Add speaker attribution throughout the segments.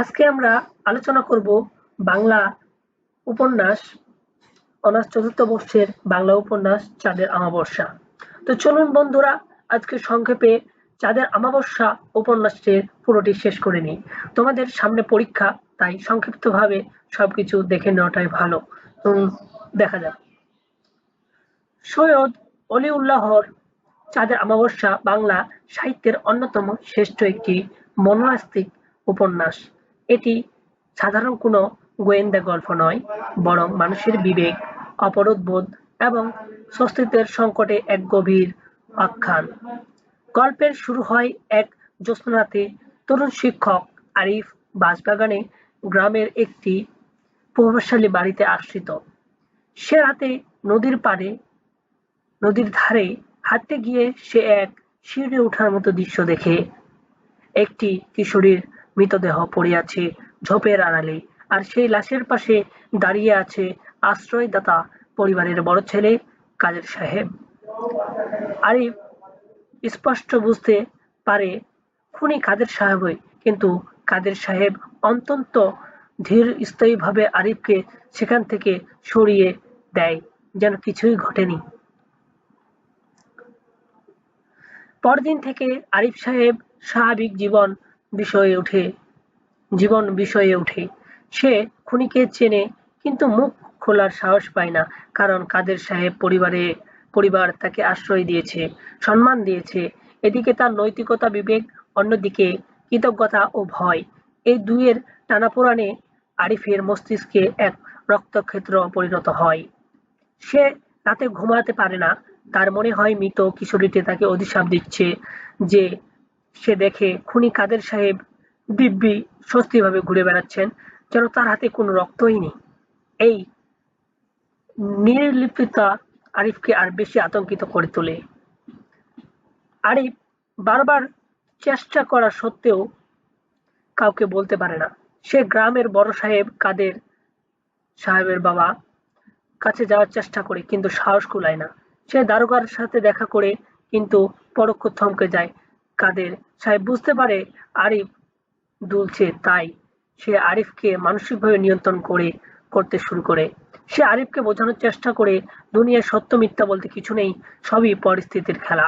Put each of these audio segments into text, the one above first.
Speaker 1: আজকে আমরা আলোচনা করব বাংলা উপন্যাস অনার্স চতুর্থ বর্ষের বাংলা উপন্যাস চাঁদের অমাবস্যা। তো চলুন বন্ধুরা, আজকে সংক্ষেপে চাঁদের অমাবস্যা উপন্যাসটির পুরোটি শেষ করে নিই। তোমাদের সামনে পরীক্ষা, তাই সংক্ষিপ্তভাবে সবকিছু দেখে নেওয়াটাই ভালো। দেখা যাক। সৈয়দ অলিউল্লাহর চাঁদের অমাবস্যা বাংলা সাহিত্যের অন্যতম শ্রেষ্ঠ একটি মনস্তাত্ত্বিক উপন্যাস। এটি সাধারণ কোনো গোয়েন্দা গল্প নয়, বরং মানুষের বিবেক, অপরাধবোধ এবং অস্তিত্বের সংকটে এক গভীর আখ্যান। গল্পের শুরু হয় এক জ্যোৎস্নারাতে তরুণ শিক্ষক আরিফ বাঁশবাগানে গ্রামের একটি প্রভাবশালী বাড়িতে আশ্রিত। সে রাতে নদীর ধারে হাঁটতে গিয়ে সে এক শিউরে ওঠার মতো দৃশ্য দেখে। একটি কিশোরীর মৃতদেহ পড়ে আছে ঝোপের আড়ালে, আর সেই লাশের পাশে দাঁড়িয়ে আছে আশ্রয়দাতা পরিবারের বড় ছেলে কাদের সাহেব। আরিফ স্পষ্ট বুঝতে পারে খুনি কাদের সাহেবই, কিন্তু কাদের সাহেব অত্যন্ত ধীরস্থিরভাবে আরিফকে সেখান থেকে সরিয়ে দেয়, যেন কিছুই ঘটেনি। পরদিন থেকে আরিফ সাহেব স্বাভাবিক জীবন বিষয়ে ওঠে। সে খুনিকে চেনে, কিন্তু মুখ খোলার সাহস পায় না, কারণ কাদের সাহেব পরিবার তাকে আশ্রয় দিয়েছে, সম্মান দিয়েছে। এদিকে তার নৈতিকতা বিবেক, অন্যদিকে কৃতজ্ঞতা ও ভয়। এই দুইয়ের টানাপোড়েনে আরিফের মস্তিষ্কে এক রক্তক্ষেত্র পরিণত হয়। সে রাতে ঘুমাতে পারে না, তার মনে হয় মৃত কিশোরীটি তাকে অভিশাপ দিচ্ছে। যে সে দেখে খুনি কাদের সাহেব দিব্যি স্বস্তিভাবে ঘুরে বেড়াচ্ছেন, যেন তার হাতে কোনো রক্তই নেই। এই নির্লিপ্ততা আরিফকে আর বেশি আতঙ্কিত করে তোলে। আরিফ বারবার চেষ্টা করা সত্ত্বেও কাউকে বলতে পারে না। সে গ্রামের বড় সাহেব কাদের সাহেবের বাবা কাছে যাওয়ার চেষ্টা করে, কিন্তু সাহস কুলায় না। সে দারোগার সাথে দেখা করে, কিন্তু পরোক্ষ থমকে যায়। কাদের সাহেব বুঝতে পারে আরিফ দুলছে, তাই সে আরিফকে মানসিকভাবে নিয়ন্ত্রণ করতে শুরু করে। সে আরিফকে বোঝানোর চেষ্টা করে দুনিয়ায় সত্য মিথ্যা বলতে কিছু নেই, সবই পরিস্থিতির খেলা।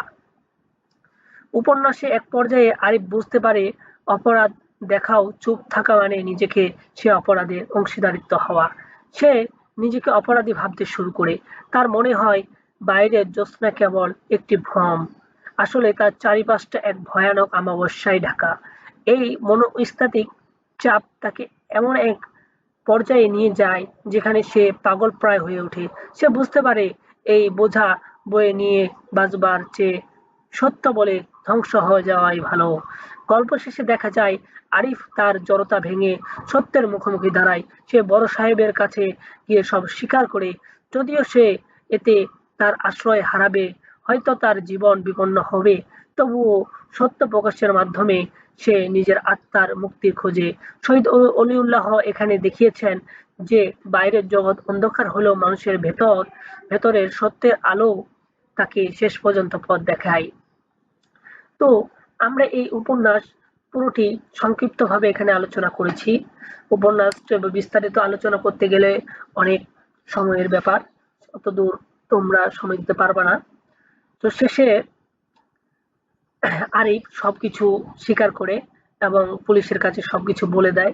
Speaker 1: উপন্যাসে এক পর্যায়ে আরিফ বুঝতে পারে অপরাধ দেখাও চুপ থাকা মানে নিজেকে সে অপরাধের অংশীদারিত্ব হওয়া। সে নিজেকে অপরাধী ভাবতে শুরু করে। তার মনে হয় বাইরের জ্যোৎস্না কেবল একটি ভ্রম, আসলে তার চারিপাশটা এক ভয়ানক অমাবস্যায় ঢাকা। এই মনস্তাত্ত্বিক চাপ তাকে এমন এক পর্যায়ে নিয়ে যায় যেখানে সে পাগলপ্রায় হয়ে ওঠে। সে বুঝতে পারে এই বোঝা বয়ে নিয়ে বাঁচবার চেয়ে সত্য বলে ধ্বংস হয়ে যাওয়াই ভালো। গল্প শেষে দেখা যায় আরিফ তার জড়তা ভেঙে সত্যের মুখোমুখি দাঁড়ায়। সে বড় সাহেবের কাছে গিয়ে সব স্বীকার করে, যদিও সে এতে তার আশ্রয় হারাবে, হয়তো তার জীবন বিপন্ন হবে, তবুও সত্য প্রকাশের মাধ্যমে সে নিজের আত্মার মুক্তির খোঁজে। শহীদ অলিউল্লাহ এখানে দেখিয়েছেন যে বাইরের জগৎ অন্ধকার হলেও মানুষের ভেতরের সত্যের আলো তাকে শেষ পর্যন্ত পথ দেখায়। তো আমরা এই উপন্যাস পুরোটি সংক্ষিপ্তভাবে এখানে আলোচনা করেছি। উপন্যাস বিস্তারিত আলোচনা করতে গেলে অনেক সময়ের ব্যাপার, অতদূর তোমরা সময় দিতে পারবে না। তো শেষে আরিফ সবকিছু স্বীকার করে এবং পুলিশের কাছে সবকিছু বলে দেয়,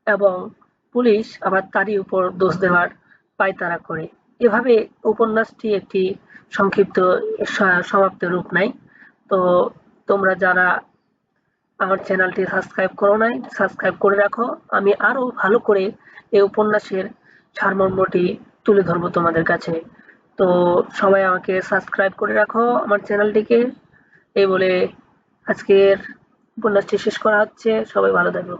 Speaker 1: এবং পুলিশ আবার তারই উপর দোষ দেওয়ার পায়তারা করে। এভাবে উপন্যাসটি একটি সংক্ষিপ্ত সমাপ্ত রূপ নেয়। তো তোমরা যারা আমার চ্যানেলটি সাবস্ক্রাইব করো নাই, সাবস্ক্রাইব করে রাখো। আমি আরো ভালো করে এই উপন্যাসের সারমর্মটি তুলে ধরবো তোমাদের কাছে। তো সবাই আমাকে সাবস্ক্রাইব করে রাখো আমার চ্যানেলটিকে। এই বলে আজকের উপন্যাসটি শেষ করা হচ্ছে। সবাই ভালো থাকো।